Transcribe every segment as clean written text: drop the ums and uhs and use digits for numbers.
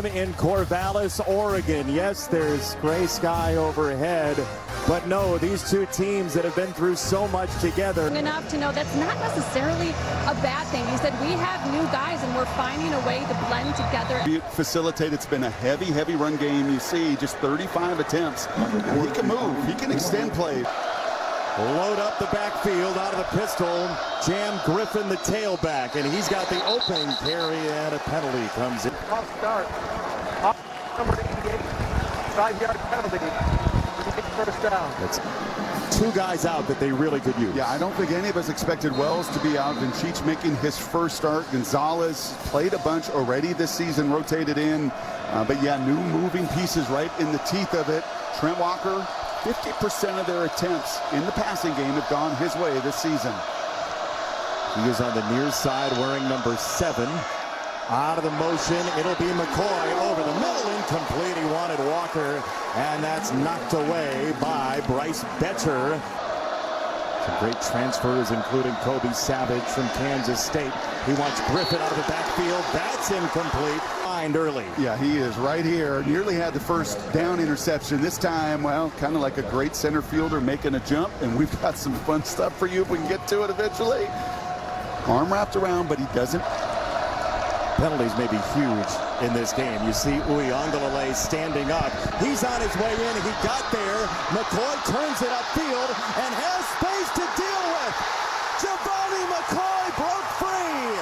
Stadium in Corvallis, Oregon. Yes, there's gray sky overhead, but no, these two teams that have been through so much together. Enough to know that's not necessarily a bad thing. He said, we have new guys and we're finding a way to blend together. Facilitate, it's been a heavy run game. You see just 35 attempts. He can move, he can extend play. Load up the backfield out of the pistol. Jam Griffin, the tailback, and he's got the opening carry, and a penalty comes in. Off start. Off number 88. 5-yard penalty. First down. That's two guys out that they really could use. Yeah, I don't think any of us expected Wells to be out. And Cheech making his first start. Gonzalez played a bunch already this season, rotated in. But yeah, new moving pieces right in the teeth of it. Trent Walker, 50% of their attempts in the passing game have gone his way this season. He is on the near side wearing number 7. Out of the motion, it'll be McCoy over the middle, incomplete. He wanted Walker, and that's knocked away by Bryce Betcher. Some great transfers, including Kobe Savage from Kansas State. He wants Griffin out of the backfield. That's incomplete. Find early. Yeah, he is right here. Nearly had the first down interception. This time, well, kind of like a great center fielder making a jump. And we've got some fun stuff for you if we can get to it eventually. Arm wrapped around, but he doesn't. Penalties may be huge in this game. You see Uiagalelei standing up. He's on his way in. He got there. McCoy turns it upfield and has space to deal with. Giovanni McCoy broke free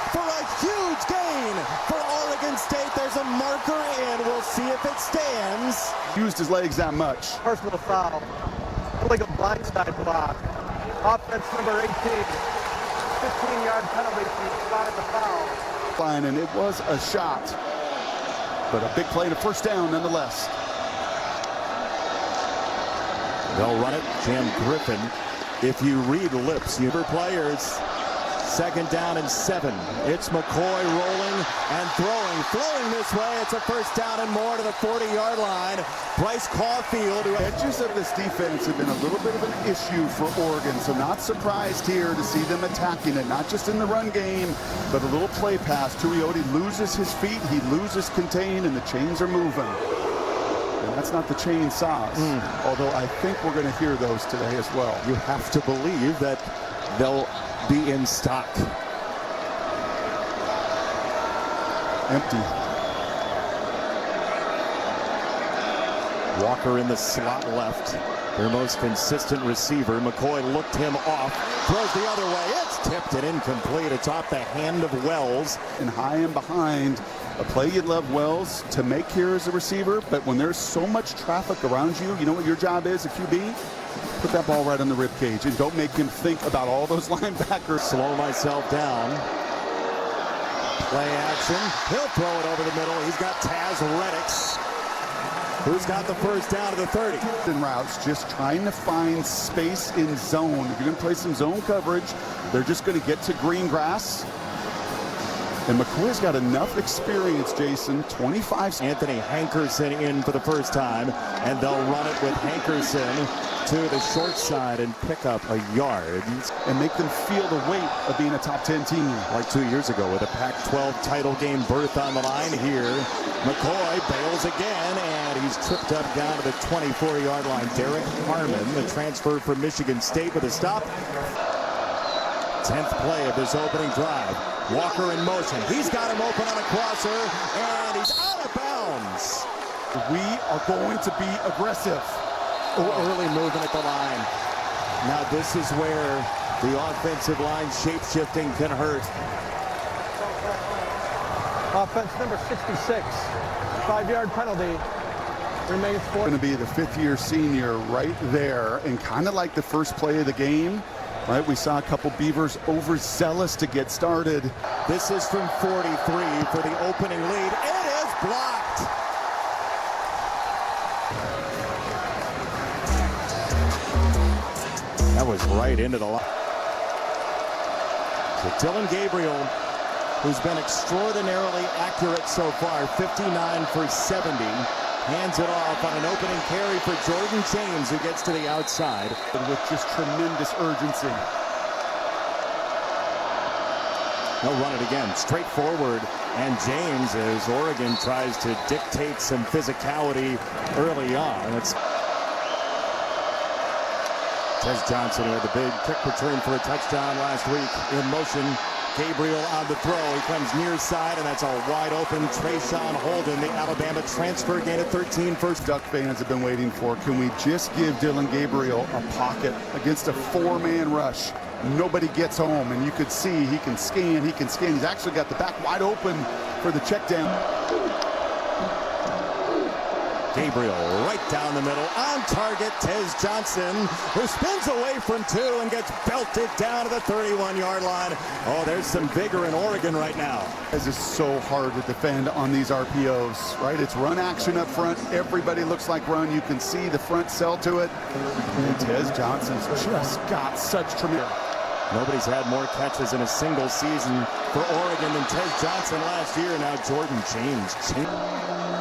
for a huge gain for Oregon State. There's a marker in. We'll see if it stands. Used his legs that much. Personal foul. Like a blindside block. Offense number 18. 15-yard penalty. He spotted the foul. And it was a shot, but a big play to first down nonetheless. They'll run it. Jam Griffin. If you read lips, you hear players. 2nd down and 7. It's McCoy rolling and throwing. Flowing this way. It's a first down and more to the 40-yard line. Bryce Caulfield. Edges of this defense have been a little bit of an issue for Oregon, so not surprised here to see them attacking it, not just in the run game, but a little play pass. Tuioti loses his feet, he loses contain, and the chains are moving. And that's not the chain sauce, although I think we're going to hear those today as well. You have to believe that they'll be in stock. Empty. Walker in the slot left. Their most consistent receiver. McCoy looked him off. Throws the other way. It's tipped and incomplete. It's off the hand of Wells. And high and behind. A play you'd love Wells to make here as a receiver, but when there's so much traffic around you, you know what your job is, a QB? Put that ball right on the rib cage and don't make him think about all those linebackers. Slow myself down. Play action. He'll throw it over the middle. He's got Taz Reddix, who's got the first down to the 30. Routes, just trying to find space in zone. If you're going to play some zone coverage, they're just going to get to green grass. And McCoy's got enough experience, Jason. 25. Anthony Hankerson in for the first time, and they'll run it with Hankerson to the short side and pick up a yard. And make them feel the weight of being a top 10 team. Like 2 years ago with a Pac-12 title game berth on the line here. McCoy bails again, and he's tripped up down to the 24-yard line. Derek Harmon, the transfer from Michigan State, with a stop. 10th play of this opening drive. Walker in motion. He's got him open on a crosser, and he's out of bounds. We are going to be aggressive. Early movement at the line. Now this is where the offensive line shape-shifting can hurt. Offense number 66. 5-yard penalty. Remains 4. Going to be the 5th-year senior right there, and kind of like the first play of the game. Right, we saw a couple Beavers overzealous to get started. This is from 43 for the opening lead. It is blocked. That was right into the line. So Dylan Gabriel, who's been extraordinarily accurate so far, 59 for 70. Hands it off on an opening carry for Jordan James, who gets to the outside. With just tremendous urgency. They'll run it again, straight forward. and James as Oregon tries to dictate some physicality early on. It's Tez Johnson, who had the big kick return for a touchdown last week, in motion. Gabriel on the throw. He comes near side, and that's a wide open Trayshawn Holden, the Alabama transfer, gain of 13 first. Duck fans have been waiting for. Can we just give Dillon Gabriel a pocket against a four-man rush? Nobody gets home, and you could see he can scan, he can scan. He's actually got the back wide open for the check down. Gabriel right down the middle, on target, Tez Johnson, who spins away from two and gets belted down to the 31-yard line. Oh, there's some vigor in Oregon right now. This is so hard to defend on these RPOs, right? It's run action up front. Everybody looks like run. You can see the front sell to it. And Tez Johnson's just got such tremendous. Nobody's had more catches in a single season for Oregon than Tez Johnson last year. Now Jordan James.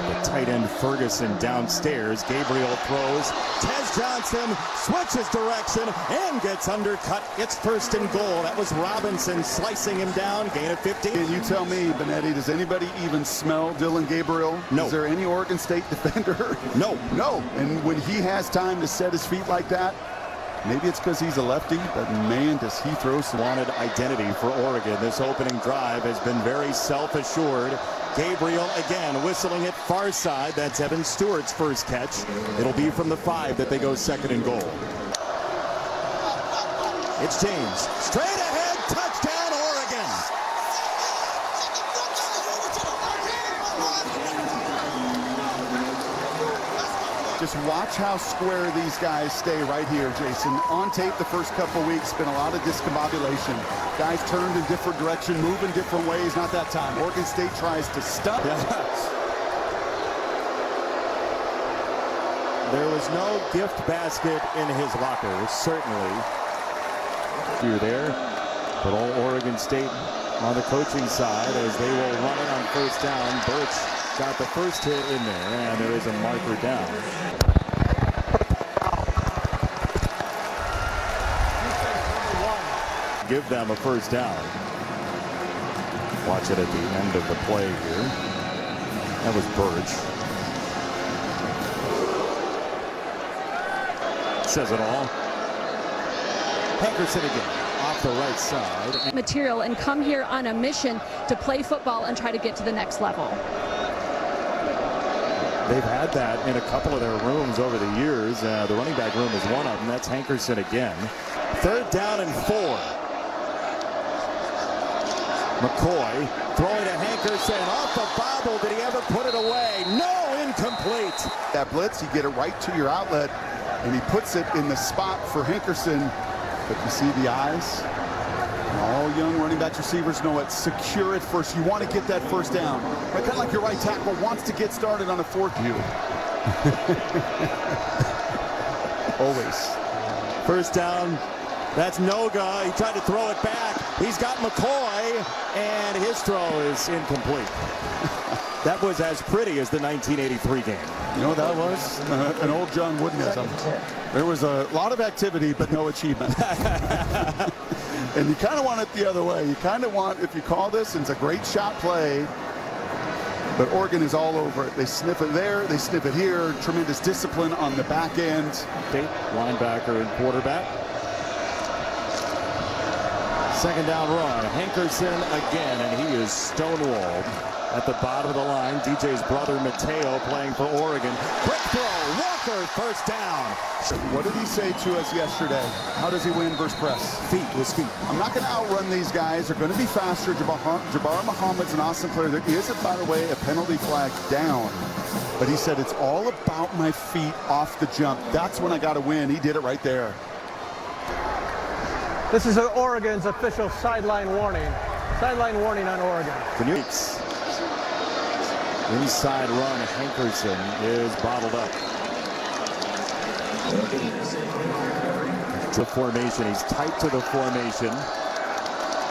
The tight end Ferguson downstairs. Gabriel throws. Tez Johnson switches direction and gets undercut. It's first and goal. That was Robinson slicing him down. Gain of 15. And you tell me, Benetti, does anybody even smell Dillon Gabriel? No. Is there any Oregon State defender? No. No. And when he has time to set his feet like that, maybe it's because he's a lefty, but man, does he throw some. Wanted identity for Oregon. This opening drive has been very self-assured. Gabriel again whistling it far side. That's Evan Stewart's first catch. It'll be from the 5 that they go second and goal. It's James. Straight ahead. Touchdown, Oregon. Just watch how square these guys stay right here, Jason. On tape the first couple weeks, been a lot of discombobulation. Guys turned in different direction, move in different ways. Not that time. Oregon State tries to stop. There was no gift basket in his locker, certainly. You're there, but all Oregon State on the coaching side as they will run it on first down. Birch got the first hit in there, and there is a marker down. Give them a first down. Watch it at the end of the play here. That was Birch. Says it all. Hankerson again, off the right side. Material and come here on a mission to play football and try to get to the next level. They've had that in a couple of their rooms over the years. The running back room is one of them. That's Hankerson again. Third down and 4. McCoy throwing to Hankerson off the bobble. Did he ever put it away? No, incomplete. That blitz, you get it right to your outlet, and he puts it in the spot for Hankerson. But you see the eyes? All young running backs, receivers know it. Secure it first. You want to get that first down. Right, kind of like your right tackle wants to get started on a fourth view. Always. First down. That's Noga. He tried to throw it back. He's got McCoy, and his throw is incomplete. That was as pretty as the 1983 game. You know, that was an old John Woodenism. There was a lot of activity, but no achievement. And you kind of want it the other way. You kind of want, if you call this, and it's a great shot play, but Oregon is all over it. They sniff it there, they sniff it here. Tremendous discipline on the back end. State linebacker and quarterback. Second down run. Hankerson again, and he is stonewalled at the bottom of the line. DJ's brother Mateo playing for Oregon. Quick throw. Walker, first down. What did he say to us yesterday? How does he win versus press? Feet, his feet. I'm not going to outrun these guys. They're going to be faster. Jabbar Muhammad's an awesome player. There is, by the way, a penalty flag down. But he said, it's all about my feet off the jump. That's when I got to win. He did it right there. This is Oregon's official sideline warning. Sideline warning on Oregon. Inside run, Hankerson is bottled up. To formation, he's tight to the formation.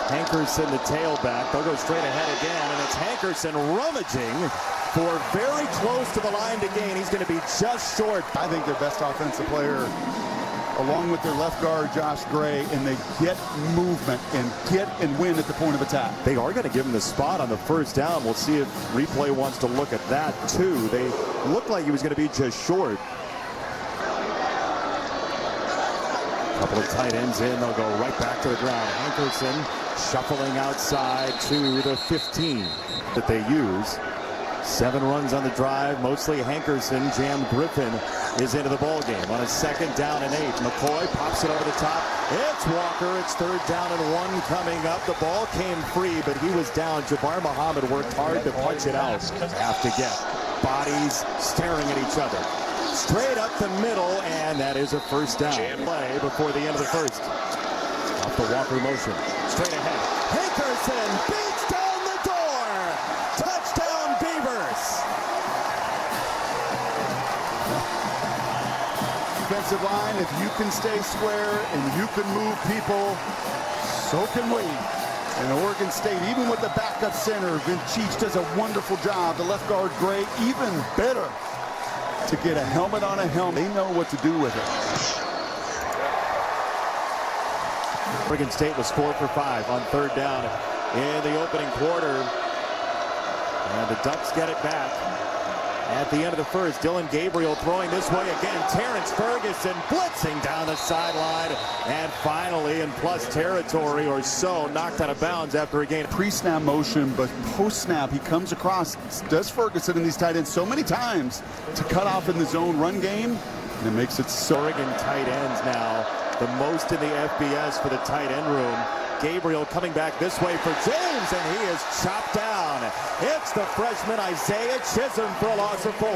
Hankerson, the tailback. They'll go straight ahead again, and it's Hankerson rummaging for very close to the line to gain. He's going to be just short. I think their best offensive player along with their left guard, Josh Gray, and they get movement and win at the point of attack. They are going to give him the spot on the first down. We'll see if replay wants to look at that too. They looked like he was going to be just short. Couple of tight ends in, they'll go right back to the ground. Hankerson shuffling outside to the 15 that they use. 7 runs on the drive, mostly Hankerson. Jam Griffin is into the ball game on a 2nd down and 8. McCoy pops it over the top. It's Walker. It's 3rd down and 1 coming up. The ball came free, but he was down. Jabbar Muhammad worked hard to punch it out. Have to get bodies staring at each other. Straight up the middle, and that is a first down. Play before the end of the first. Off the Walker motion. Straight ahead. Hankerson beats down the door. Touchdown, Beavers. Defensive line, if you can stay square and you can move people, so can we. And Oregon State, even with the backup center, Cheech does a wonderful job. The left guard, Gray, even better to get a helmet on a helmet. They know what to do with it. Oregon State was 4 for 5 on 3rd down in the opening quarter. And the Ducks get it back. At the end of the first, Dylan Gabriel throwing this way again. Terrence Ferguson blitzing down the sideline. And finally, in plus territory or so, knocked out of bounds after a gain. Pre-snap motion, but post-snap, he comes across, does Ferguson in these tight ends so many times to cut off in the zone run game. And it makes it so. Oregon tight ends now, the most in the FBS for the tight end room. Gabriel coming back this way for James, and he is chopped down. It's the freshman Isaiah Chisholm for a loss of 4.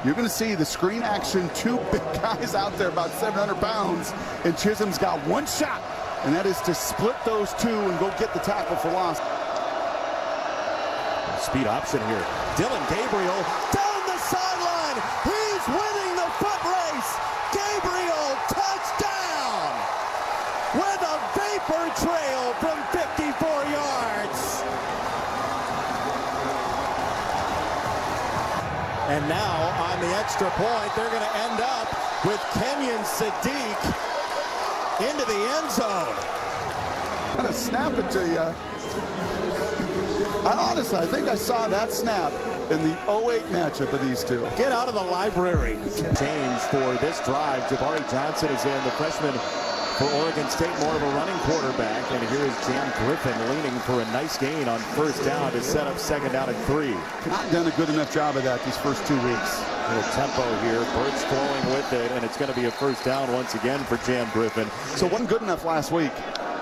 You're going to see the screen action, 2 big guys out there about 700 pounds, and Chisholm's got 1 shot, and that is to split those 2 and go get the tackle for loss. Speed option here. Dylan Gabriel down the sideline. He's winning the foot race. Gabriel touchdown with a vapor trail from 54 yards. And now on the extra point, they're going to end up with Kenyon Sadiq into the end zone. I'm going to snap it to you. I think I saw that snap in the 08 matchup of these two. Get out of the library. Change for this drive. Jabari Johnson is in, the freshman for Oregon State, more of a running quarterback. And here is Jam Griffin leaning for a nice gain on 1st down to set up 2nd down and 3. Not done a good enough job of that these first 2 weeks. A little tempo here. Birds flowing with it, and it's going to be a 1st down once again for Jam Griffin. So wasn't good enough last week.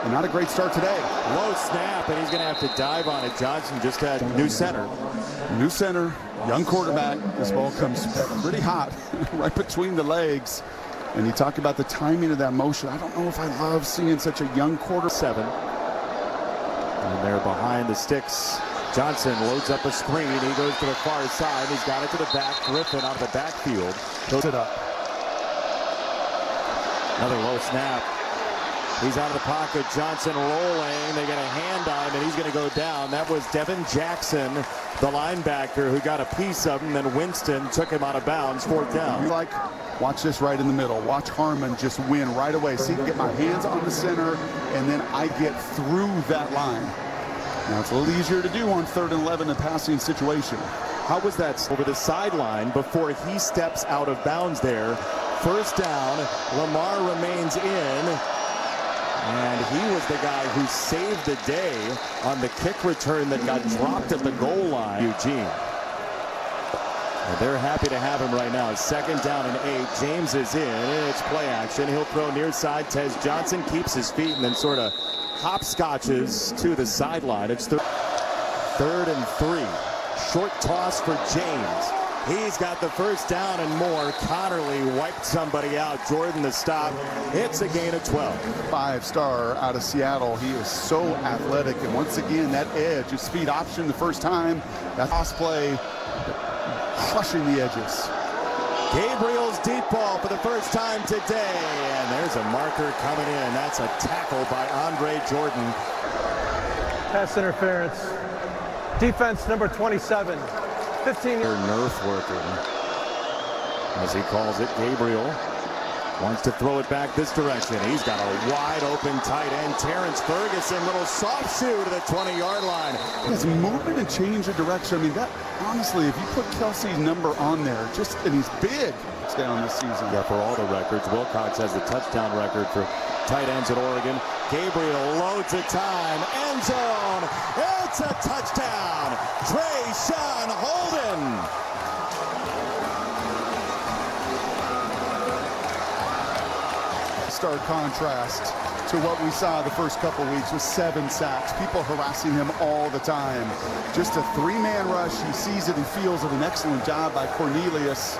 And not a great start today. Low snap, and he's going to have to dive on it. Johnson just had new center. New center, young quarterback. This ball comes pretty hot right between the legs. And you talk about the timing of that motion. I don't know if I love seeing such a young quarter. 7. And they're behind the sticks. Johnson loads up a screen. He goes to the far side. He's got it to the back. Griffin out of the backfield. Goes it up. Another low snap. He's out of the pocket. Johnson rolling. They get a hand on him, and he's going to go down. That was Devin Jackson, the linebacker, who got a piece of him. Then Winston took him out of bounds. 4th down. Watch this right in the middle. Watch Harmon just win right away. See, get my hands on the center, and then I get through that line. Now, it's a little easier to do on 3rd and 11 in a passing situation. How was that over the sideline before he steps out of bounds there? 1st down. Lamar remains in. And he was the guy who saved the day on the kick return that got dropped at the goal line. Eugene. And they're happy to have him right now. 2nd down and 8. James is in. It's play action. He'll throw near side. Tez Johnson keeps his feet and then sort of hopscotches to the sideline. It's 3rd and 3. Short toss for James. He's got the 1st down and more. Connerly wiped somebody out. Jordan the stop. It's a gain of 12. 5-star out of Seattle. He is so athletic. And once again, that edge, a speed option the first time. That toss play, crushing the edges. Gabriel's deep ball for the first time today. And there's a marker coming in. That's a tackle by Andre Jordan. Pass interference. Defense number 27. 15 Nerf working, as he calls it. Gabriel Wants to throw it back this direction. He's got a wide open tight end. Terrence Ferguson, little soft shoe to the 20-yard line. His movement and change of direction. I mean, that honestly, if you put Kelsey's number on there, and he's big, it's down this season. Yeah, for all the records, Wilcox has the touchdown record for tight ends at Oregon. Gabriel loads a time. End zone. It's a touchdown. Trayshawn Holden. Stark contrast to what we saw the first couple weeks with 7 sacks, people harassing him all the time. Just a 3-man rush. He sees it and feels it. An excellent job by Cornelius.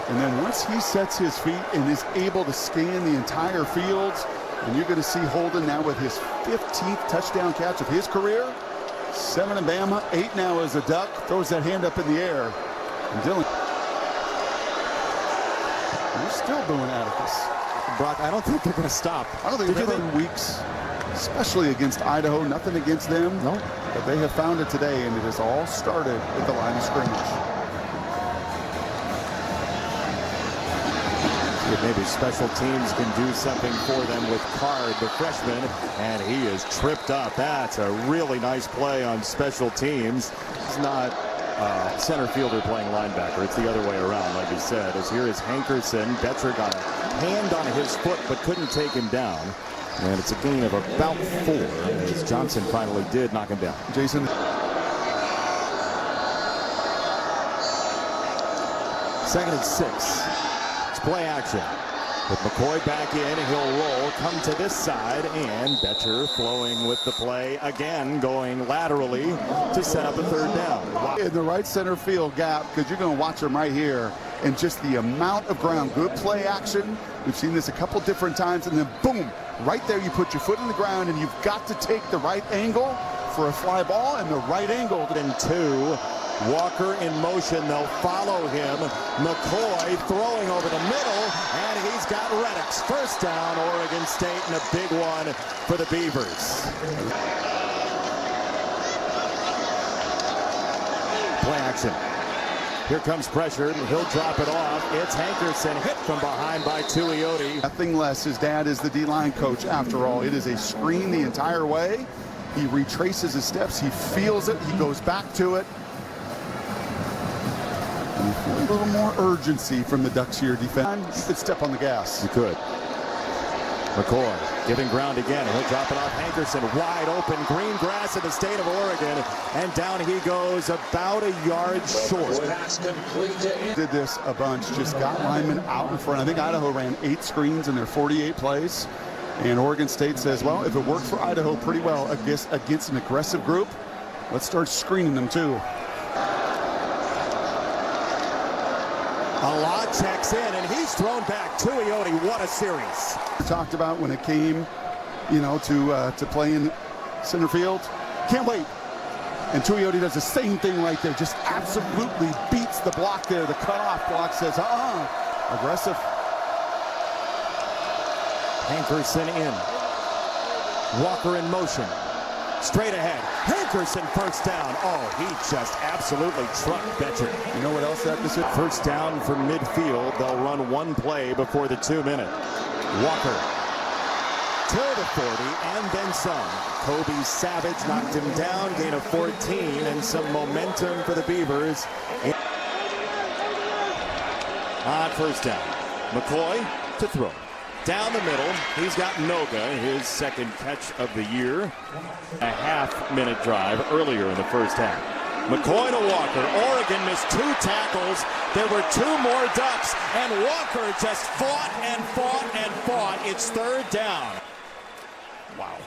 And then once he sets his feet and is able to scan the entire field, and you're going to see Holden now with his 15th touchdown catch of his career. 7 in Bama, 8 now as a Duck. Throws that hand up in the air. And Dylan, we're still booing Atticus. Brock, I don't think they're going to stop. I don't think they've ever weeks, especially against Idaho. Nothing against them. No. But they have found it today, and it has all started at the line of scrimmage. Maybe special teams can do something for them with Card, the freshman, and he is tripped up. That's a really nice play on special teams. It's not center fielder playing linebacker. It's the other way around, like you said. As here is Hankerson. Betcher got a hand on his foot but couldn't take him down. And it's a gain of about 4 as Johnson finally did knock him down. Jason. Second and 6. It's play action. With McCoy back in, he'll roll, come to this side, and Betcher flowing with the play again, going laterally to set up a 3rd down. Wow. In the right center field gap, because you're going to watch him right here, and just the amount of ground. Good play action. We've seen this a couple different times, and then boom, right there you put your foot in the ground, and you've got to take the right angle for a fly ball and the right angle. And 2. Walker in motion, they'll follow him. McCoy throwing over the middle, and he's got Reddix. First down, Oregon State, and a big one for the Beavers. Play action. Here comes pressure, and he'll drop it off. It's Hankerson, hit from behind by Tuioti. Nothing less. His dad is the D-line coach after all. It is a screen the entire way. He retraces his steps. He feels it. He goes back to it. A little more urgency from the Ducks here defense. You could step on the gas. You could. McCoy giving ground again. He'll drop it off. Hankerson wide open. Green grass in the state of Oregon. And down he goes about a yard short. Did this a bunch. Just got linemen out in front. I think Idaho ran 8 screens in their 48 plays. And Oregon State says, well, if it worked for Idaho pretty well against an aggressive group, let's start screening them too. Allah checks in, and he's thrown back. Tuioti, what a series. We talked about when it came, to play in center field. Can't wait. And Tuioti does the same thing right there. Just absolutely beats the block there. The cutoff block says, aggressive. Hankerson in. Walker in motion. Straight ahead. Hankerson first down. Oh, he just absolutely trucked Betcher. You know what else that is? First down from midfield. They'll run one play before the 2-minute. Walker to the 40 and then some. Kobe Savage knocked him down. Gain of 14 and some momentum for the Beavers. On first down. McCoy to throw. Down the middle, he's got Noga, his 2nd catch of the year. A half-minute drive earlier in the first half. McCoy to Walker. Oregon missed 2 tackles. There were 2 more Ducks, and Walker just fought and fought and fought. It's 3rd down. Wow.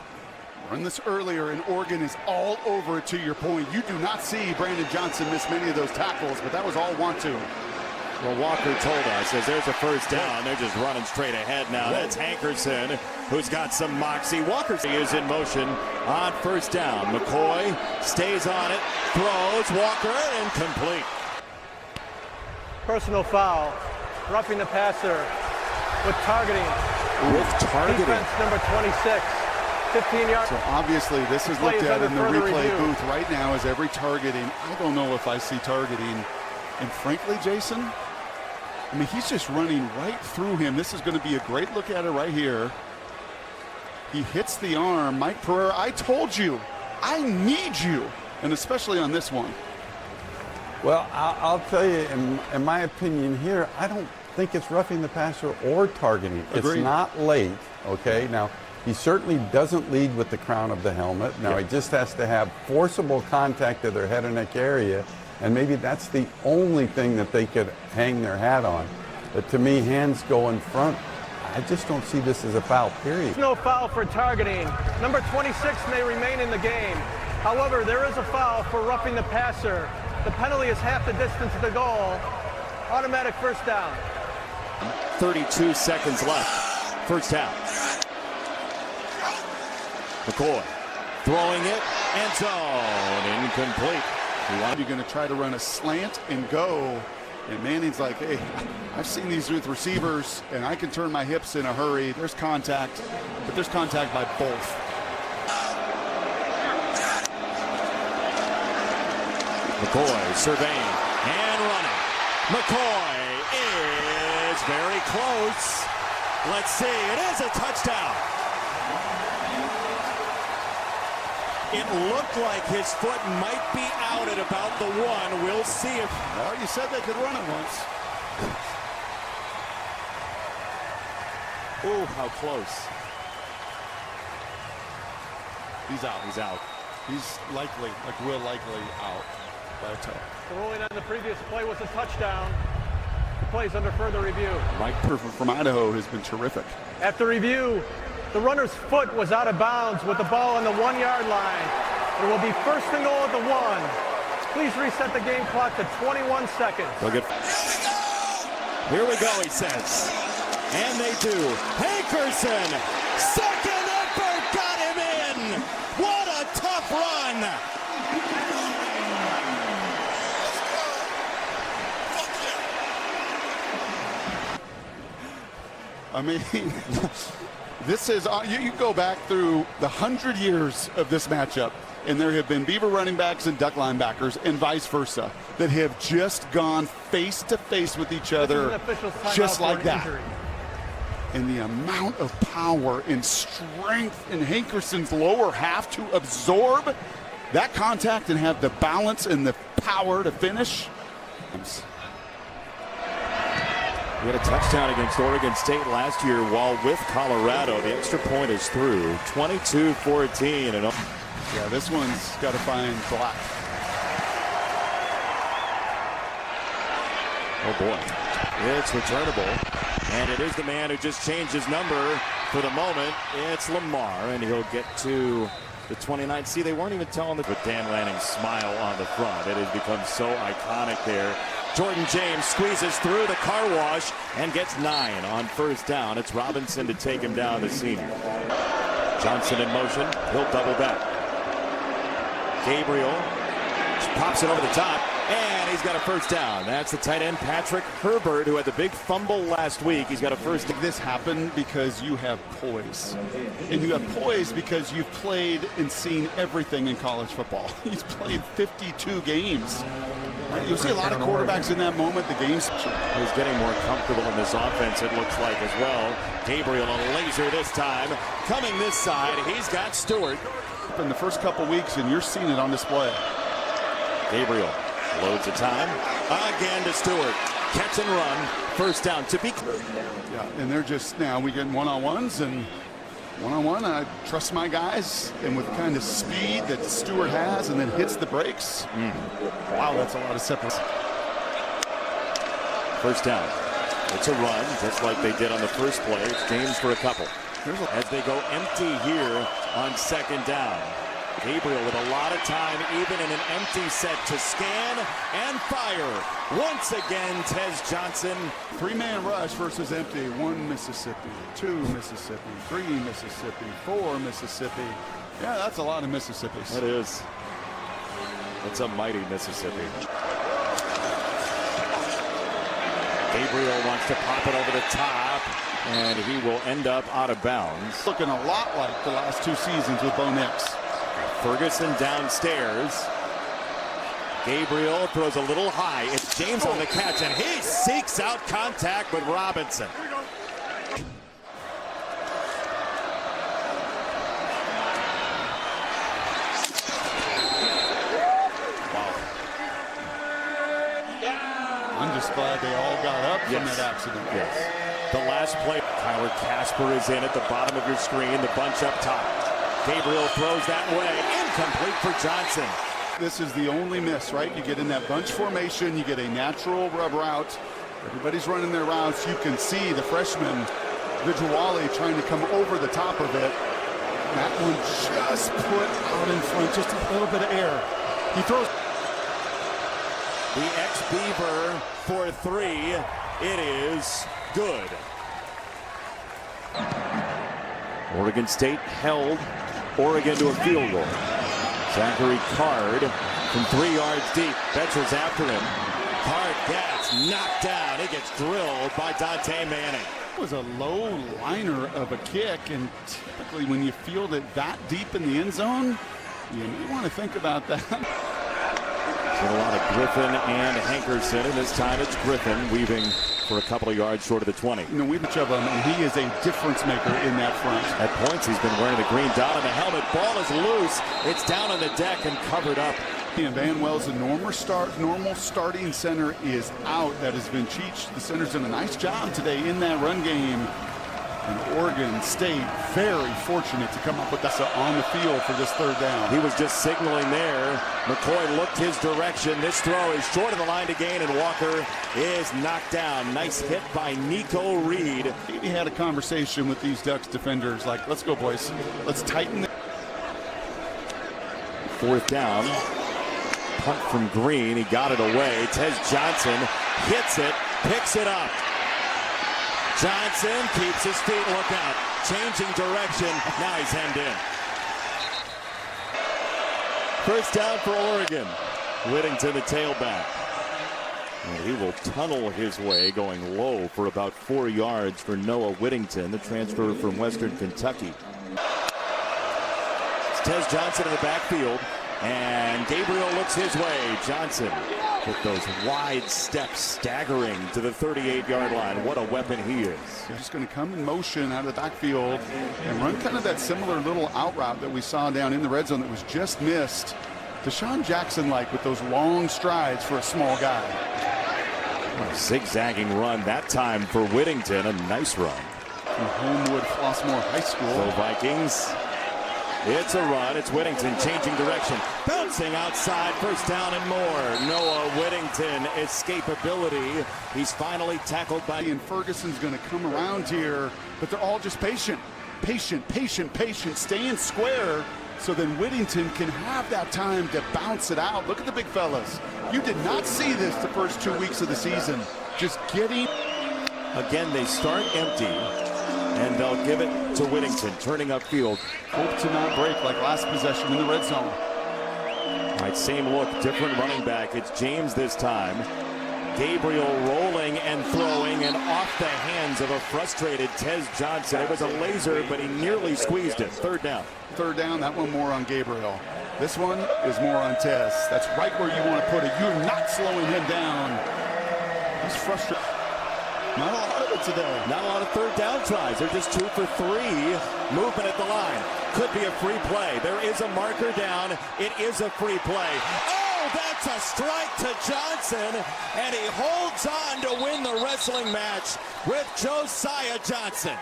Run this earlier, and Oregon is all over it, to your point. You do not see Brandon Johnson miss many of those tackles, but that was all want to. Well, Walker told us as there's a first down. They're just running straight ahead now. That's Hankerson, who's got some moxie. Walker is in motion on first down. McCoy stays on it, throws. Walker incomplete. Personal foul. Roughing the passer with targeting. Defense number 26. 15 yards. So obviously this is looked at in the replay booth right now as every targeting. I don't know if I see targeting. And frankly, Jason, I mean, he's just running right through him. This is going to be a great look at it right here. He hits the arm. Mike Pereira, I told you, I need you. And especially on this one. Well, I'll tell you, in my opinion here, I don't think it's roughing the passer or targeting. Agreed. It's not late, okay? Now, he certainly doesn't lead with the crown of the helmet. Now, he just has to have forcible contact to their head and neck area, and maybe that's the only thing that they could hang their hat on. But to me, hands go in front. I just don't see this as a foul, period. No foul for targeting. Number 26 may remain in the game. However, there is a foul for roughing the passer. The penalty is half the distance to the goal. Automatic first down. 32 seconds left. First down. McCoy throwing it, end zone, incomplete. You're going to try to run a slant and go. And Manning's like, hey, I've seen these with receivers, and I can turn my hips in a hurry. There's contact, but there's contact by both. McCoy surveying and running. McCoy is very close. Let's see, it is a touchdown. It looked like his foot might be out at about the one. We'll see if... Well, you said they could run it once. Oh, how close. He's out. He's out. He's likely, will likely out by a toe. The ruling on the previous play was a touchdown. The play's under further review. Mike from Idaho has been terrific. After review, the runner's foot was out of bounds with the ball on the 1 yard line. It will be first and goal at the 1. Please reset the game clock to 21 seconds. Here we go, he says. And they do. Hankerson, second effort, got him in. What a tough run. I mean, this is, you go back through the 100 years of this matchup, and there have been Beaver running backs and Duck linebackers and vice versa that have just gone face to face with each other just like that. And the amount of power and strength in Hankerson's lower half to absorb that contact and have the balance and the power to finish. He had a touchdown against Oregon State last year while with Colorado. The extra point is through. 22-14. And yeah, this one's got to find Black. oh boy, it's returnable. And it is the man who just changed his number for the moment. It's Lamar, and he'll get to the 29. See, they weren't even telling the with Dan Lanning's smile on the front. It has become so iconic there. Jordan James squeezes through the car wash and gets 9 on first down. It's Robinson to take him down, the senior. Johnson in motion. He'll double back. Gabriel pops it over the top, and he's got a first down. That's the tight end, Patrick Herbert, who had the big fumble last week. He's got a first down. This happened because you have poise. And you have poise because you've played and seen everything in college football. He's played 52 games. You'll see a lot of quarterbacks in that moment. The game's... He's getting more comfortable in this offense, it looks like, as well. Gabriel, a laser this time. Coming this side, he's got Stewart. In the first couple weeks, and you're seeing it on display. Gabriel loads the time. Again to Stewart. Catch and run. First down to be... Yeah, and they're just now, we get one-on-ones, and one-on-one, I trust my guys, and with the kind of speed that Stewart has and then hits the brakes. Wow, that's a lot of separation. First down. It's a run, just like they did on the first play. It's James for a couple. As they go empty here on second down. Gabriel with a lot of time, even in an empty set, to scan and fire. Once again, Tez Johnson. 3-man rush versus empty. 1 Mississippi, 2 Mississippi, 3 Mississippi, 4 Mississippi. Yeah, that's a lot of Mississippis. That is. It's a mighty Mississippi. Gabriel wants to pop it over the top, and he will end up out of bounds. Looking a lot like the last 2 seasons with Bo Nix. Ferguson downstairs. Gabriel throws a little high. It's James on the catch, and he seeks out contact with Robinson. I'm just glad they all got up from that accident. Yes. The last play, Tyler Casper is in at the bottom of your screen, the bunch up top. Gabriel throws that way, incomplete for Johnson. This is the only miss, right? You get in that bunch formation, you get a natural rub route. Everybody's running their routes. You can see the freshman, Vijayawale, trying to come over the top of it. That one just put out in front, just a little bit of air. He throws. The ex-Beaver for three. It is good. Oregon State held Oregon to a field goal. Zachary Card from 3 yards deep. Betcher's after him. Card gets knocked down. He gets drilled by Dante Manning. It was a low liner of a kick, and typically when you field it that deep in the end zone, you may want to think about that. A lot of Griffin and Hankerson, and this time it's Griffin weaving for a couple of yards short of the 20. You know, we've each of them, and he is a difference maker in that front. At points, he's been wearing the green dot on the helmet. Ball is loose. It's down on the deck and covered up. And Van Wells, the normal starting center, is out. That has been Cheech. The center's done a nice job today in that run game. And Oregon State very fortunate to come up with that on the field for this third down. He was just signaling there. McCoy looked his direction. This throw is short of the line to gain, and Walker is knocked down. Nice hit by Nico Reed. He had a conversation with these Ducks defenders like, let's go, boys. Let's tighten it. Fourth down. Punt from Green. He got it away. Tez Johnson hits it, picks it up. Johnson keeps his feet. Look out. Changing direction. Now he's hemmed in. First down for Oregon. Whittington, the tailback. And he will tunnel his way, going low for about 4 yards for Noah Whittington, the transfer from Western Kentucky. It's Tez Johnson in the backfield, and Gabriel looks his way. Johnson with those wide steps, staggering to the 38-yard line. What a weapon he is. They're just going to come in motion out of the backfield and run kind of that similar little out route that we saw down in the red zone that was just missed. Deshaun Jackson-like with those long strides for a small guy. A zigzagging run that time for Whittington. A nice run. From Homewood Flossmoor High School. So Vikings. It's a run. It's Whittington changing direction. Bouncing outside. First down and more. Noah Whittington. Escapability. He's finally tackled by. And Ferguson's going to come around here, but they're all just patient. Patient, patient, patient. Staying square so then Whittington can have that time to bounce it out. Look at the big fellas. You did not see this the first 2 weeks of the season. Just getting. Again, they start empty. And they'll give it to Whittington, turning upfield. Hope to not break like last possession in the red zone. All right, same look, different running back. It's James this time. Gabriel rolling and throwing, and off the hands of a frustrated Tez Johnson. It was a laser, but he nearly squeezed it. Third down. Third down, that one more on Gabriel. This one is more on Tez. That's right where you want to put it. You're not slowing him down. He's frustrated. Not a lot of it today. Not a lot of third down tries. They're just 2 for 3. Movement at the line. Could be a free play. There is a marker down. It is a free play. Oh, that's a strike to Johnson. And he holds on to win the wrestling match with Josiah Johnson.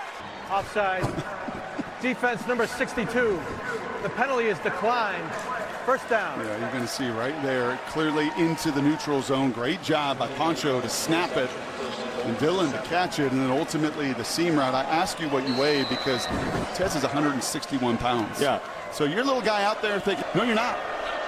Offside. Defense number 62. The penalty is declined. First down. Yeah, you're going to see right there, clearly into the neutral zone. Great job by Poncho to snap it. And Dylan to catch it, and then ultimately the seam route. I ask you what you weigh because Tez is 161 pounds. Yeah. So your little guy out there thinking, no, you're not.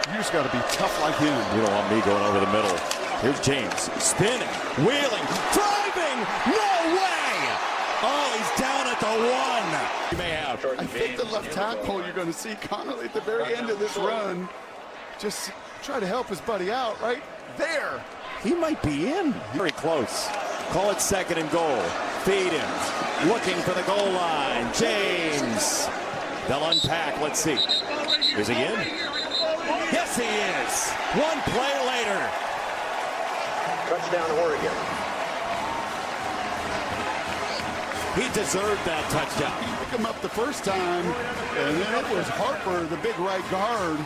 You just got to be tough like him. You don't want me going over the middle. Here's James, spinning, wheeling, driving, no way! Oh, he's down at the 1. He may have. I think the left tackle you're going to see Connolly at the very end of this run just try to help his buddy out right there. He might be in. Very close. Call it second and goal. Feed him. Looking for the goal line. James. They'll unpack. Let's see. Is he in? Yes, he is. One play later. game-winner. Touchdown, Oregon. He deserved that touchdown. Pick him up the first time, and then it was Harper, the big right guard,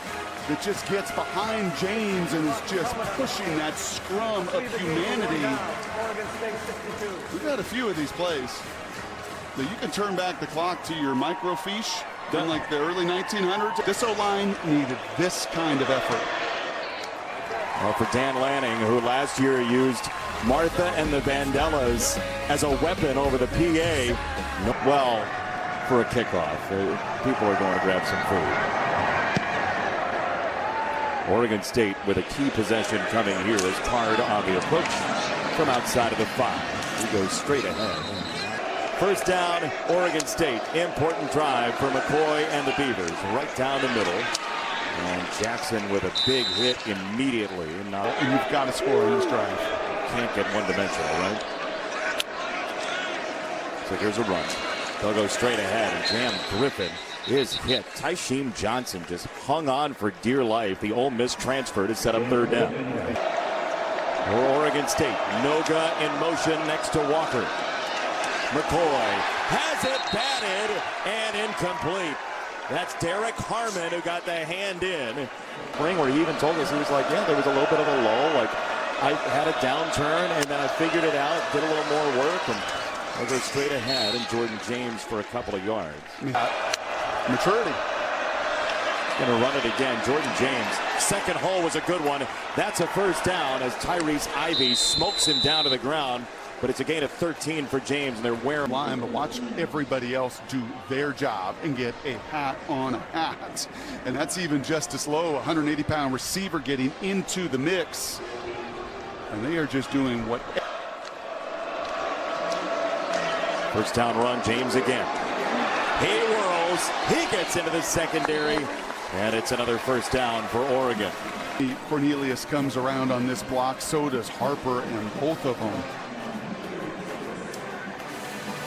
that just gets behind James and is just pushing that scrum of humanity. Oregon State 62. We've had a few of these plays. So you can turn back the clock to your microfiche in like the early 1900s. This O-line needed this kind of effort. Well, for Dan Lanning, who last year used Martha and the Vandellas as a weapon over the PA, well, for a kickoff, people are going to grab some food. Oregon State with a key possession coming here as Card on the approach from outside of the 5. He goes straight ahead. First down, Oregon State. Important drive for McCoy and the Beavers. Right down the middle. And Jackson with a big hit immediately. And you've got to score in this drive. Can't get one-dimensional, right? So here's a run. They'll go straight ahead, and Jam Griffin is hit. Tysheem Johnson just hung on for dear life. The Ole Miss transfer to set up third down. For Oregon State, Noga in motion next to Walker. McCoy has it batted and incomplete. That's Derek Harmon who got the hand in. Spring where he even told us, he was like, yeah, there was a little bit of a lull. Like, I had a downturn and then I figured it out, did a little more work, and I'll go straight ahead. And Jordan James for a couple of yards. Maturity. Going to run it again. Jordan James. Second hole was a good one. That's a first down as Tyrese Ivy smokes him down to the ground. But it's a gain of 13 for James, and they're wearing line. But watch everybody else do their job and get a hat on a hat. And that's even Justice Lowe, 180-pound receiver, getting into the mix. And they are just doing what. First down run, James again. He whirls. He gets into the secondary. And it's another first down for Oregon. Cornelius comes around on this block. So does Harper, and both of them.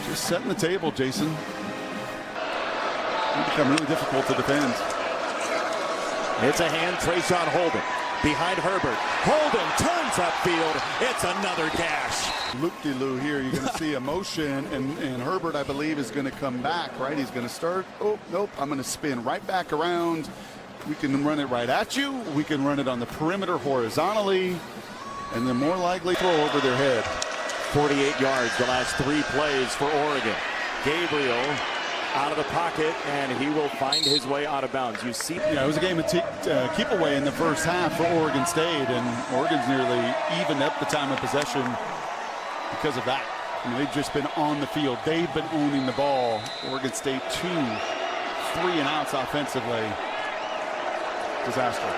Just setting the table, Jason. It's become really difficult to defend. It's a hand, Trayshawn Holden. Behind Herbert. Holden turns upfield. It's another gash. Loop-de-loo here. You're going to see a motion, and Herbert, I believe, is going to come back, right? He's going to start. Oh, nope. I'm going to spin right back around. We can run it right at you. We can run it on the perimeter horizontally, and then more likely throw over their head. 48 yards the last 3 plays for Oregon. Gabriel out of the pocket, and he will find his way out of bounds. You see, yeah, it was a game of keep away in the first half for Oregon State, and Oregon's nearly evened up the time of possession because of that. I mean, they've just been on the field. They've been owning the ball. Oregon State 2 3 and outs offensively. Disaster.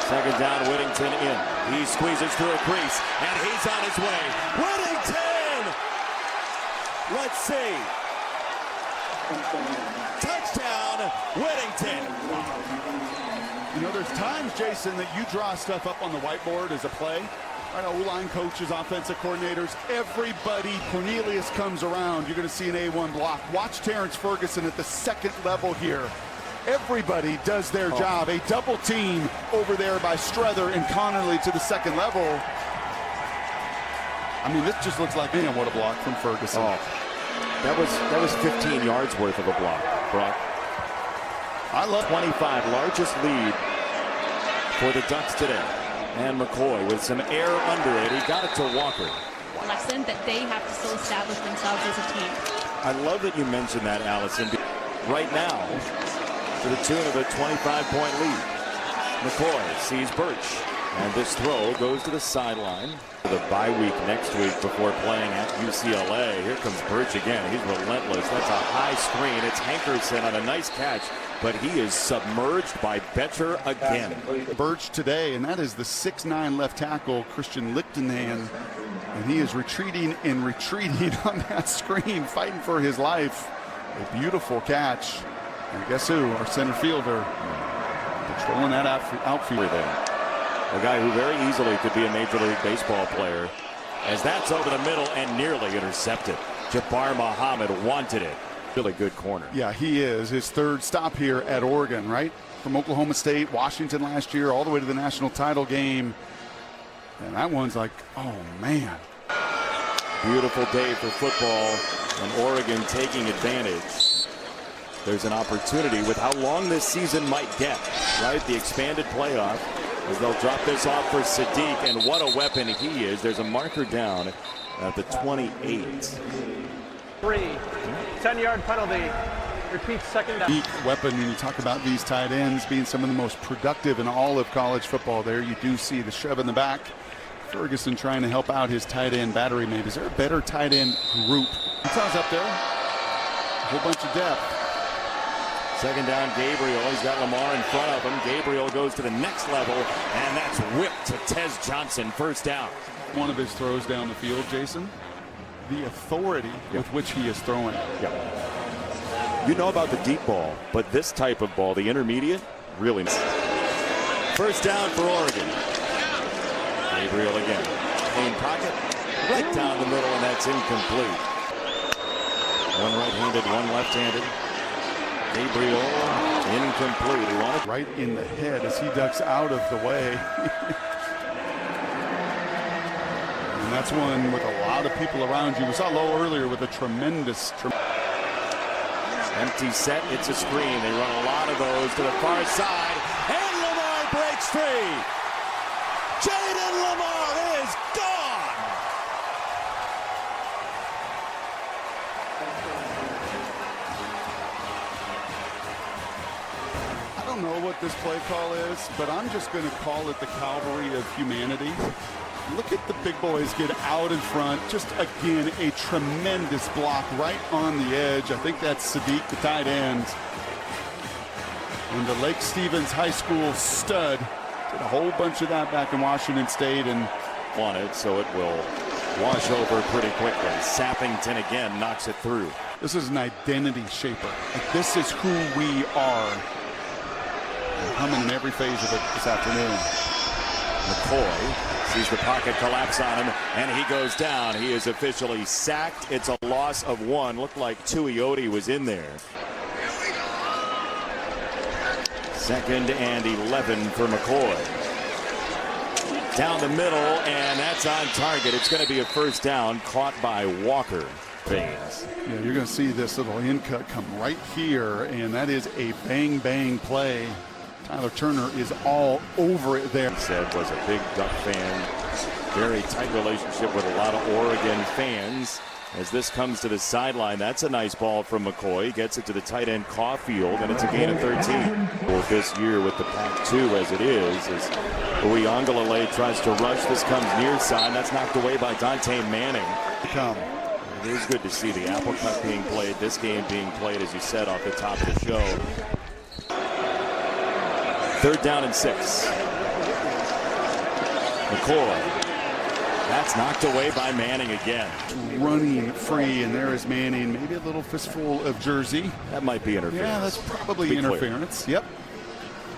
Second down, Whittington in. He squeezes through a crease, and he's on his way. Whittington! Let's see. Touchdown, Whittington. You know, there's times, Jason, that you draw stuff up on the whiteboard as a play. Right, O-line coaches, offensive coordinators, everybody. Cornelius comes around. You're going to see an A1 block. Watch Terrence Ferguson at the second level here. Everybody does their job. A double team over there by Strother and Connerly to the second level. I mean, this just looks like, man, what a block from Ferguson. Oh, that was 15 yards worth of a block, Brock. I love 25, largest lead for the Ducks today. And McCoy with some air under it. He got it to Walker. Lesson that they have to still establish themselves as a team. I love that you mentioned that, Allison. Right now, to the tune of a 25-point lead. McCoy sees Birch, and this throw goes to the sideline. The bye week next week before playing at UCLA. Here comes Birch again. He's relentless. That's a high screen. It's Hankerson on a nice catch, but he is submerged by Betcher again. Birch today, and that is the 6'9" left tackle, Christian Lichtenhan. And he is retreating and retreating on that screen, fighting for his life. A beautiful catch. And guess who? Our center fielder patrolling that outfield there. A guy who very easily could be a Major League Baseball player, as that's over the middle and nearly intercepted. Jabbar Muhammad wanted it. Really good corner. Yeah, he is. His third stop here at Oregon, right? From Oklahoma State, Washington last year, all the way to the national title game. And that one's like, oh, man. Beautiful day for football, and Oregon taking advantage. There's an opportunity with how long this season might get, right? The expanded playoff, as they'll drop this off for Sadiq, and what a weapon he is. There's a marker down at the 28. 3, 10-yard penalty. Repeat second down. Unique weapon when you talk about these tight ends being some of the most productive in all of college football. There you do see the shove in the back. Ferguson trying to help out his tight end battery. Maybe is there a better tight end group? Utah's up there. A whole bunch of depth. Second down, Gabriel. He's got Lamar in front of him. Gabriel goes to the next level, and that's whipped to Tez Johnson. First down. One of his throws down the field, Jason. The authority with which he is throwing it. Yeah. You know about the deep ball, but this type of ball, the intermediate, really nice. First down for Oregon. Gabriel again. Clean pocket. Right down the middle, and that's incomplete. One right-handed, one left-handed. Gabriel incomplete. He wanted right in the head as he ducks out of the way. And that's one with a lot of people around you. We saw Lowe earlier with a tremendous. Empty set, it's a screen. They run a lot of those to the far side, and Lamar breaks free. Jaden Lamar is gone. I don't know what this play call is, but I'm just going to call it the cavalry of humanity. Look at the big boys get out in front. Just, again, a tremendous block right on the edge. I think that's Sadiq, the tight end. And the Lake Stevens High School stud did a whole bunch of that back in Washington State. And wanted, so it will wash over pretty quickly. Sappington again knocks it through. This is an identity shaper. Like, this is who we are. And coming in every phase of it this afternoon. McCoy sees the pocket collapse on him, and he goes down. He is officially sacked. It's a loss of 1. Looked like Tuioti was in there. Second and 11 for McCoy. Down the middle, and that's on target. It's going to be a first down caught by Walker. Baines. Yeah, you're going to see this little in cut come right here, and that is a bang play. Tyler Turner is all over it there. He said was a big Duck fan. Very tight relationship with a lot of Oregon fans. As this comes to the sideline, that's a nice ball from McCoy. Gets it to the tight end Caulfield, and it's a gain of 13. For this year with the Pac-2 as it is, as Uiagalelei tries to rush. This comes near side. That's knocked away by Dante Manning. It is good to see the apple cut being played. This game being played, as you said, off the top of the show. Third down and 6. McCoy. That's knocked away by Manning again. Running free, and there is Manning. Maybe a little fistful of jersey. That might be interference. Yeah, that's probably interference. Yep.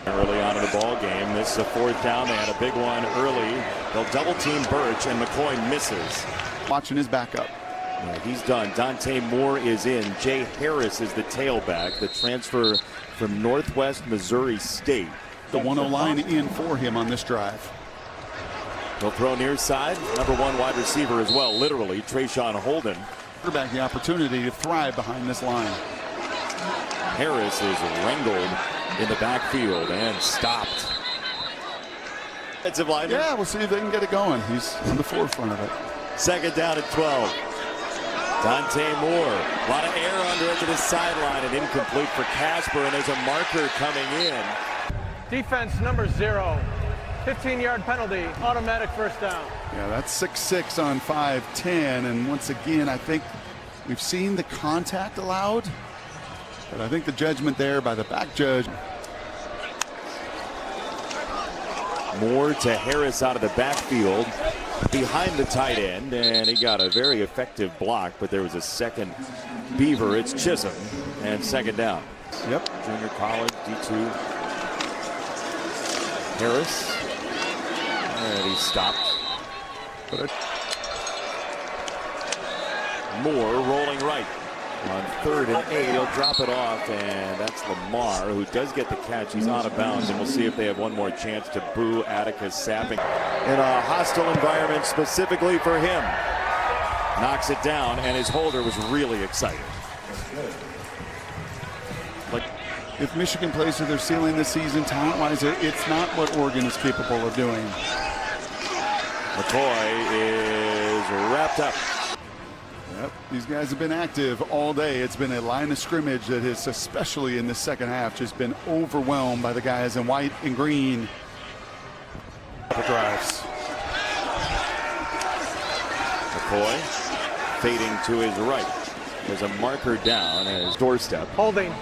Early on in the ball game, this is a fourth down. They had a big one early. They'll double team Birch, and McCoy misses. Watching his backup. Yeah, he's done. Dante Moore is in. Jay Harris is the tailback, the transfer from Northwest Missouri State. The 1-0 line in for him on this drive. They'll throw near side. Number 1 wide receiver as well, literally, Trayshawn Holden. Quarterback the opportunity to thrive behind this line. Harris is wrangled in the backfield and stopped. Yeah, we'll see if they can get it going. He's on the forefront of it. Second down at 12. Dante Moore. A lot of air under it to the sideline and incomplete for Casper, and there's a marker coming in. Defense number 0. 15-yard penalty, automatic first down. Yeah, that's 6'6" on 5'10", and once again, I think we've seen the contact allowed, but I think the judgment there by the back judge. Moore to Harris out of the backfield behind the tight end, and he got a very effective block, but there was a second Beaver. It's Chisholm, and second down. Yep. Junior college, D2. Harris. And he stopped. Moore rolling right. On 3rd and 8, he'll drop it off, and that's Lamar, who does get the catch. He's out of bounds, and we'll see if they have one more chance to boo Atticus Sapping in a hostile environment specifically for him. Knocks it down, and his holder was really excited. If Michigan plays to their ceiling this season, talent-wise, it's not what Oregon is capable of doing. McCoy is wrapped up. Yep, these guys have been active all day. It's been a line of scrimmage that has, especially in the second half, just been overwhelmed by the guys in white and green. Drives. McCoy fading to his right. There's a marker down at his doorstep. Holding.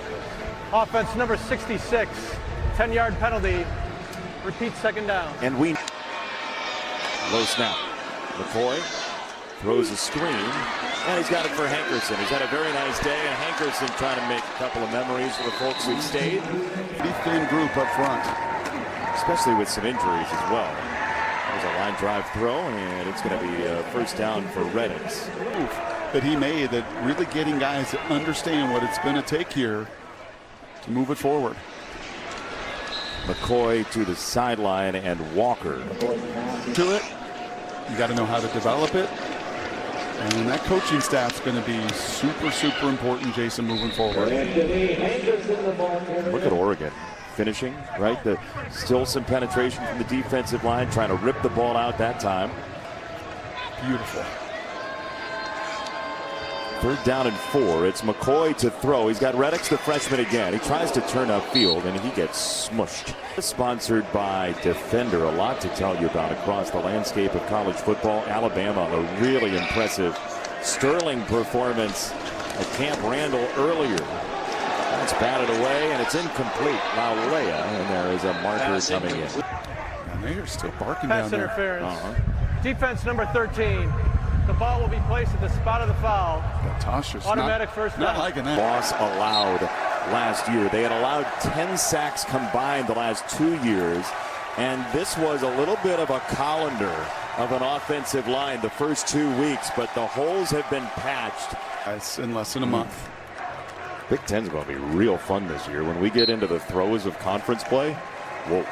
Offense number 66. 10-yard penalty. Repeat second down. And we low snap. McCoy throws a screen, and he's got it for Hankerson. He's had a very nice day, and Hankerson trying to make a couple of memories for the folks who've stayed. Pretty thin group up front, especially with some injuries as well. There's a line drive throw, and it's going to be a first down for Reddings. That he made, that really getting guys to understand what it's going to take here to move it forward. McCoy to the sideline, and Walker to it. You got to know how to develop it. And that coaching staff's going to be super, super important, Jason, moving forward. Look at Oregon finishing, right? Still some penetration from the defensive line, trying to rip the ball out that time. Beautiful. 3rd down and 4. It's McCoy to throw. He's got Reddix, the freshman, again. He tries to turn upfield, and he gets smushed. Sponsored by Defender. A lot to tell you about across the landscape of college football. Alabama, a really impressive sterling performance at Camp Randall earlier. That's batted away, and it's incomplete. Laulea, and there is a marker coming in. And they are still barking Pass down there. interference. Defense number 13. The ball will be placed at the spot of the foul. Tasha's Automatic first down. Not liking that. Loss allowed last year. They had allowed 10 sacks combined the last 2 years, and this was a little bit of a colander of an offensive line the first 2 weeks, but the holes have been patched. That's in less than a month. Big Ten's going to be real fun this year. When we get into the throes of conference play, whoa.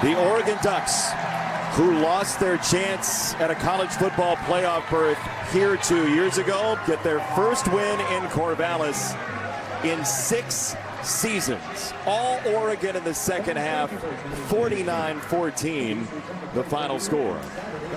The Oregon Ducks, who lost their chance at a college football playoff berth here 2 years ago, get their first win in Corvallis in 6 seasons. All Oregon in the second half, 49-14, the final score.